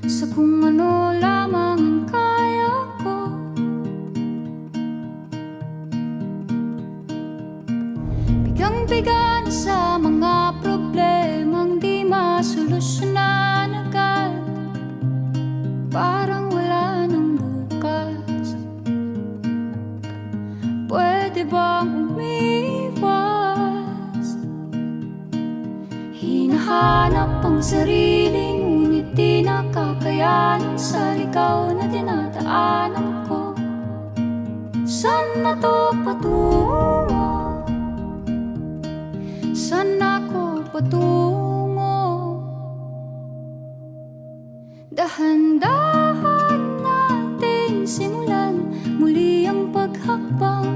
sa kung ano lamang ang kaya ko. Bigang-biga na sa mga problemang di masolusyonan agad, parang wala nang bukas. Pwede bang umiwas? Hinahanap ang sarili, ngunit di nakakayanan sa ligaw na dinadaanan ko. Saan na to patungo? Saan ako patungo? Dahan-dahan natin simulan muli ang paghakbang.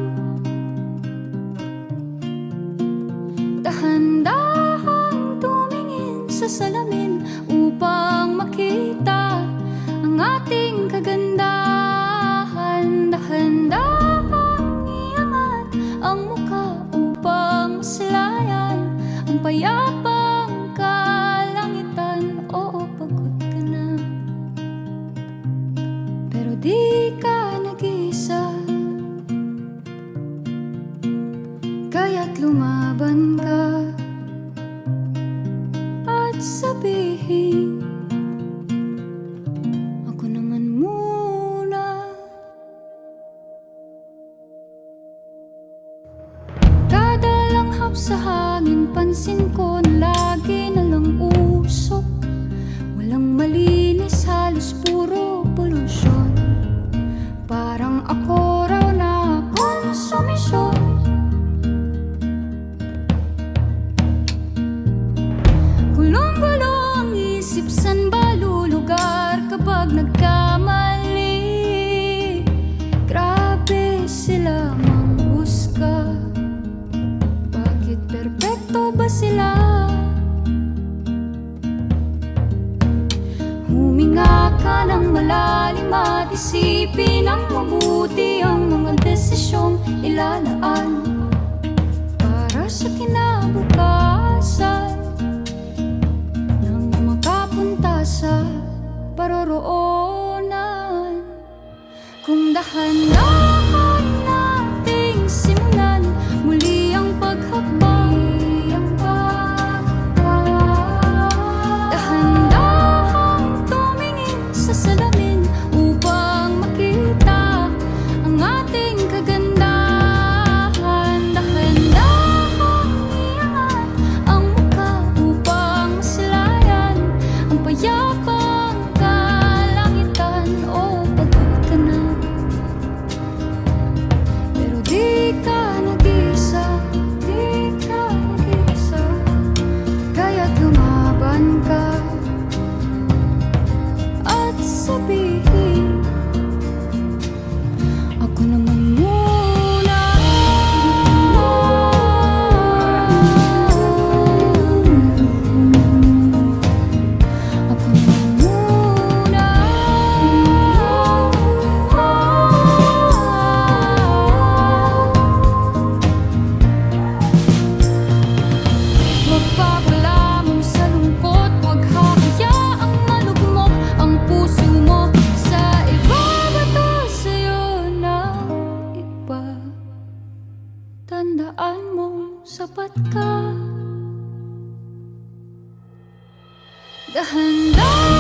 Dahan-dahang tumingin sa salamin upang makita ang ating kagandahan. Dahan-dahang iangat ang mukha upang maslayan ang payapang kalangitan. Oo, pagod ka na, pero di ka nag-iisa. Kaya't lumaban ka at sabihin, ako naman muna. Kada langhap sa hangin, pansin ko na lagi na lang usok. Walang malinis, halos puro polusyon. Parang ako raw na konsumisyon. Gulong-gulo ang isip, san ba lulugar kapag nagkamali? Grabe sila manghusga, bakit perpekto ba sila? Huminga ka ng malalim at isipin ng mabuti ang mga desisyong ilalaan para sa kinabukasan, nang makapunta sa paroroonan. Kung dahan-dahan nating simulan muli ang paghakbang. Dahan-dahang tumingin sa salamin upang makita ang ating kagandahan. Dahan-dahang iangat ang mukha upang maslayan ang payapang kalangitan. Oh, pagod ka na, pero di ka nag-iisa. Di ka nag-iisa. Kaya't lumaban ka at sabihin, ako naman muna. Ako naman muna. Huwag papalamon sa lungkot, huwag hahayaang malugmok ang puso mo sa iba. Bato sa'yo ng iba. Tandaan mong sapat ka. Dahan-dahan